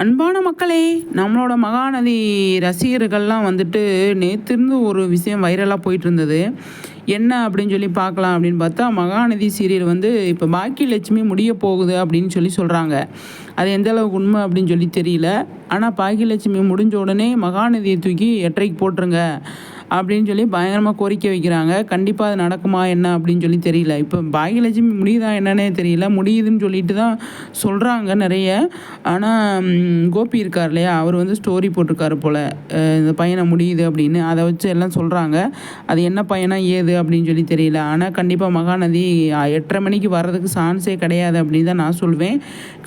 அன்பான மக்களே, நம்மளோட மகாநதி ரசிகர்கள்லாம் வந்துட்டு நேத்திருந்து ஒரு விஷயம் வைரலாக போயிட்டு இருந்தது. என்ன அப்படின்னு சொல்லி பார்க்கலாம் அப்படின்னு பார்த்தா, மகாநதி சீரியல் வந்து இப்போ பாக்கியலட்சுமி முடிய போகுது அப்படின்னு சொல்லி சொல்கிறாங்க. அது எந்த அளவுக்கு உண்மை அப்படின்னு சொல்லி தெரியல. ஆனால் பாக்கியலட்சுமி முடிஞ்ச உடனே மகாநதியை தூக்கி 8:30க்கு போட்டுருங்க அப்படின்னு சொல்லி பயங்கரமாக கோரிக்கை வைக்கிறாங்க. கண்டிப்பாக அது நடக்குமா என்ன அப்படின்னு சொல்லி தெரியல. இப்போ பாகியலட்சுமி முடியுதா என்னன்னே தெரியல. முடியுதுன்னு சொல்லிட்டு தான் சொல்கிறாங்க நிறைய. ஆனால் கோபி இருக்கார் இல்லையா, அவர் வந்து ஸ்டோரி போட்டிருக்காரு போல், இந்த பையனை முடியுது அப்படின்னு. அதை வச்சு எல்லாம் சொல்கிறாங்க. அது என்ன பையனா ஏது அப்படின்னு சொல்லி தெரியல. ஆனால் கண்டிப்பாக மகாநதி 8:30 மணிக்கு வர்றதுக்கு சான்ஸே கிடையாது அப்படின்னு தான் நான் சொல்வேன்.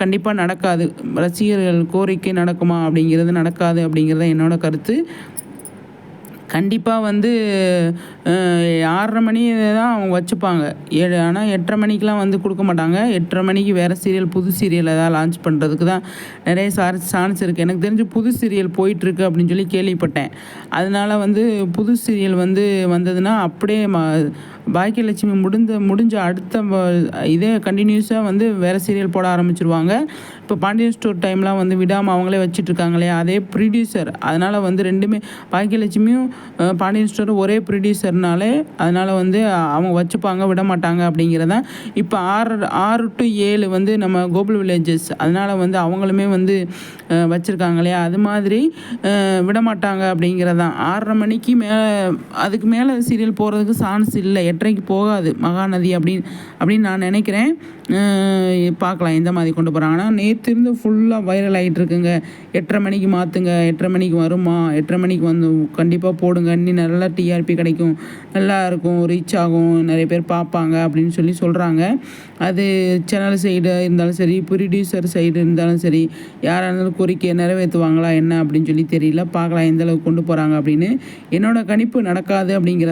கண்டிப்பாக நடக்காது. ரசிகர்கள் கோரிக்கை நடக்குமா அப்படிங்கிறது நடக்காது அப்படிங்கிறது என்னோட கருத்து. கண்டிப்பாக வந்து 6:30 மணி தான் அவங்க வச்சுப்பாங்க. ஆனால் 8:30 மணிக்கெலாம் வந்து கொடுக்க மாட்டாங்க. 8:30 மணிக்கு வேறு சீரியல், புது சீரியல் ஏதாவது லான்ச் பண்ணுறதுக்கு தான் நிறைய சான்ஸ் இருக்குது. எனக்கு தெரிஞ்சு புது சீரியல் போயிட்டுருக்கு அப்படின்னு சொல்லி கேள்விப்பட்டேன். அதனால வந்து புது சீரியல் வந்து வந்ததுன்னா அப்படியே பாக்கியலட்சுமி முடிஞ்ச அடுத்த இதே கண்டினியூஸாக வந்து வேறு சீரியல் போட ஆரம்பிச்சிருவாங்க. இப்போ பாண்டியன் ஸ்டோர் டைம்லாம் வந்து விடாமல் அவங்களே வச்சிட்ருக்காங்க இல்லையா, அதே ப்ரொடியூசர். அதனால் வந்து ரெண்டுமே பாக்கியலட்சுமியும் பாண்டியன் ஸ்டோர் ஒரே ப்ரொடியூசர்னாலே அதனால் வந்து அவங்க வச்சுப்பாங்க, விட மாட்டாங்க அப்படிங்கிறதான். இப்போ 6 to 7 வந்து நம்ம கோகுல் வில்லேஜஸ், அதனால் வந்து அவங்களுமே வந்து வச்சுருக்காங்க இல்லையா, அது மாதிரி விட மாட்டாங்க அப்படிங்கிறதான். 6:30 மணிக்கு அதுக்கு மேலே சீரியல் போகிறதுக்கு சான்ஸ் இல்லை. 8:30க்கு போகாது மகாநதி அப்படின்னு நான் நினைக்கிறேன். பார்க்கலாம் எந்த மாதிரி கொண்டு போகிறாங்கன்னா. நேற்றிருந்து ஃபுல்லாக வைரல் ஆகிட்டு இருக்குங்க. 8:30 மணிக்கு மாற்றுங்க, 8:30 மணிக்கு வருமா, 8:30 மணிக்கு வந்து கண்டிப்பாக போடுங்க, இன்னும் நல்லா டிஆர்பி கிடைக்கும், நல்லா இருக்கும், ரீச் ஆகும், நிறைய பேர் பார்ப்பாங்க அப்படின்னு சொல்லி சொல்கிறாங்க. அது சேனல் சைடு இருந்தாலும் சரி, ப்ரொடியூசர் சைடு இருந்தாலும் சரி, யாராக இருந்தாலும் கோரிக்கையை நிறைவேற்றுவாங்களா என்ன அப்படின்னு சொல்லி தெரியல. பார்க்கலாம் எந்த அளவுக்கு கொண்டு போகிறாங்க அப்படின்னு. என்னோட கணிப்பு நடக்காது அப்படிங்கிற